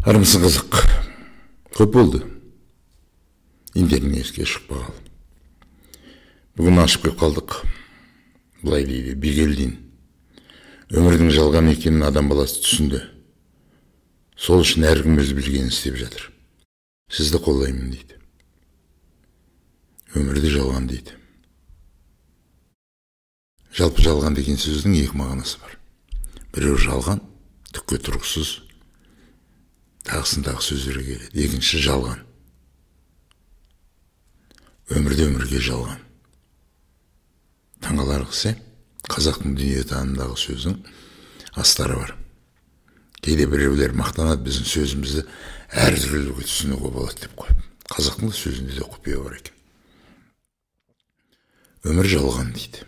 Армысың қызық. Көп болды. Индердің еске шықпағалы. Бүгін ашып кеп қалдық. Былай дейді, Бигелдин. Өмірдің жалған екенін адам баласы түсінді. Сол үшін әркім өз білгенін істеп жатыр. Сізді қолдаймын дейді. Өмірді жалған дейді. Жалпы жалған деген сөздің екі мағынасы бар. Біреу жалған, түкке тұрғысыз, тағысындағы сөздерге келеді. Екінші жалған. Өмірде өмірге жалған. Таңғаларлық қазақтың дүниетанымдағы сөздің астары бар. Кейде біреулер мақтанады, біздің сөзімізді әр түрліге түсінуге болады деп қойып. Қазақтың сөзінде де құпия бар екен. Өмір жалған дейді.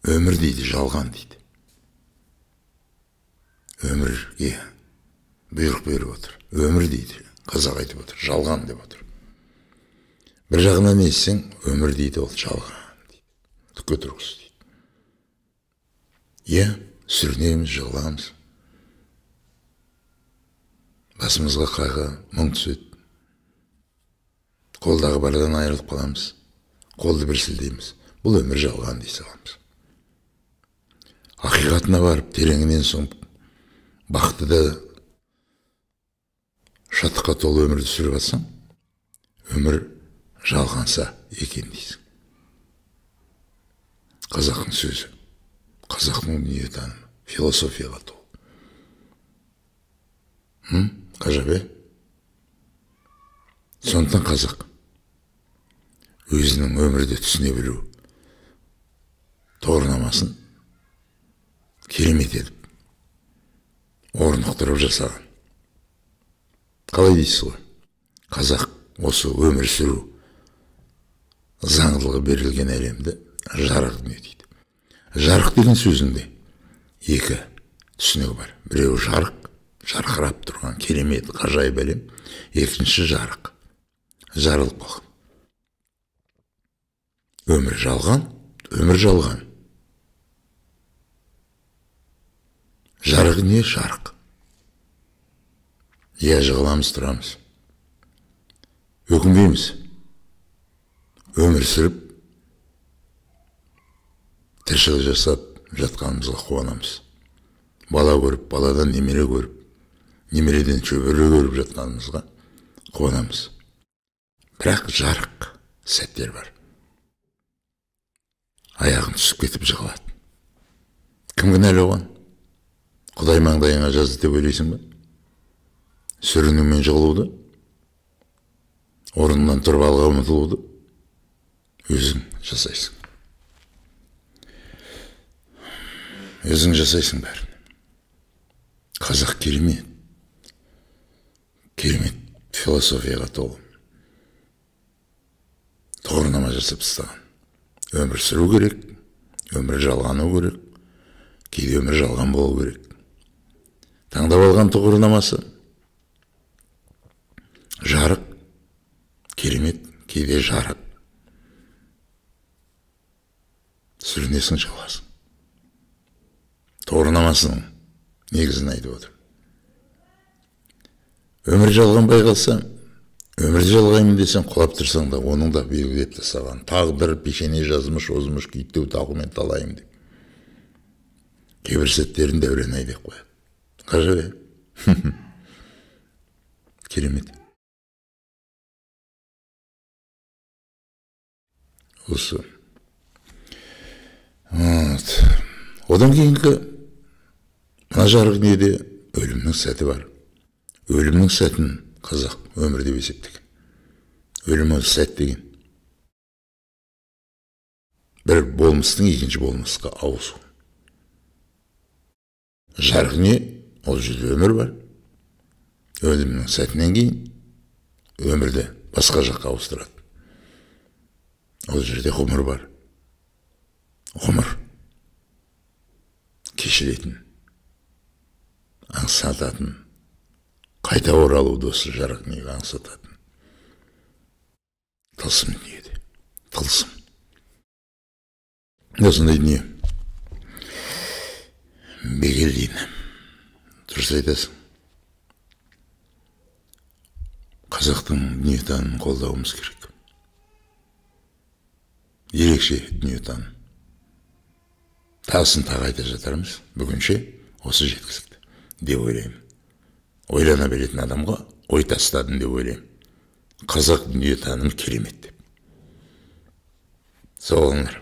Өмір дейді, жалған дейді. Өмірге бұйрық беріп отыр. Өмір дейді, қазақ айтып отыр, жалған деп отыр. Bir жағынан естісең, өмір дейді, ол жалған дейді. Түкке тұрғысыз дейді. Сүрінеміз, жығыламыз. Басымызға қайғы, мұң түседі. Қолдағы бардан айырылып қаламыз. Қолды бір сілдейміз. Бұл өмір жалған дей саламыз. Ақиқатына барып, тереңінен соң бақытты шаттыққа толы өмірді сүріп жатсаң, өмір жалғанса екен дейсің. Қазақтың сөзі, қазақтың дүниетанымы, философияға толы. Ғажап, сондықтан қазақ өзінің өмірді түсіне білу тұғырнамасын керемет етіп, орнықтырып жасаған. Қалай дейсіз ғой? Қазақ осы өмір сүру заңдылығы берілген әлемді жарық дүние дейді. Жарық деген сөзінде екі түсінігі бар. Біреу жарық, жарқырап тұрған керемет, ғажайып әлем. Екінші жарық, жарылып қалған. Өмір жалған, өмір жалған. Жарық не? Жарық. Жығыламыз, тұрамыз. Өкінбейміз. Өмір сүріп, тіршілік жасап жатқанымызға қуанамыз. Бала көріп, баладан немере көріп, немереден шөбере көріп жатқанымызға қуанамыз. Бірақ жарық сәттер бар. Аяғын түсіп кетіп жығылады. Кім кінәлі оған? Құдай маңдайыңа жазды деп ойлайсың ба? Сүрінумен жығылуды, орнынан тұрып алға ұмытылуды өзің жасайсың. Өзің жасайсың бәрін. Қазақ керемет. Керемет философияға толы. Тұғырнама жасап тастаған. Өмір сүру керек, өмір жалғану керек, кейде өмір жалған болу керек. Таңдап алған тұғырнамасы жарық, керемет, кейде жарық. Сүрінесің, жалғасың. Тұғырнамасының негізін айтып отыр. Өмір жалғанбай қалса, өмірді жалғаймын десең, құлап тұрсаң да, оның да белгілеп тастаған. Тағдыр пешене жазмыш, озмыш, күйттеу тағумен талайым деп. Кейбір сәттерін дәурен-ай деп қояды. Ғажап, керемет. Осы. Одан кейінгі мына жарық дүниеде өлімнің сәті бар. Өлімнің сәтін қазақ өмір деп есептеген. Өлім ол сәт деген. Бір болмыстың екінші болмысқа ауысу. Жарық не? Ол жерде өмір бар. Өлімнің сәтінен кейін өмірді басқа жаққа ауыстырады. Ол жерде ғұмыр бар. Ғұмыр кешіретін, аңсататын, қайта оралуды осы жарық дүниеге аңсататын. Тылсым дүниеде. Тылсым. Осындай дүние. Бигелдин. Дұрыс айтасың. қазақтың дүниетанымын қолдауымыз керек. Ерекше дүниетаным. Тағысын тағы айта жатармыз. Бүгінше осы жеткіздік деп ойлаймын. Ойлана беретін адамға ой тастадым деп ойлаймын. Қазақ дүниетаным керемет деп. Сау болыңдар.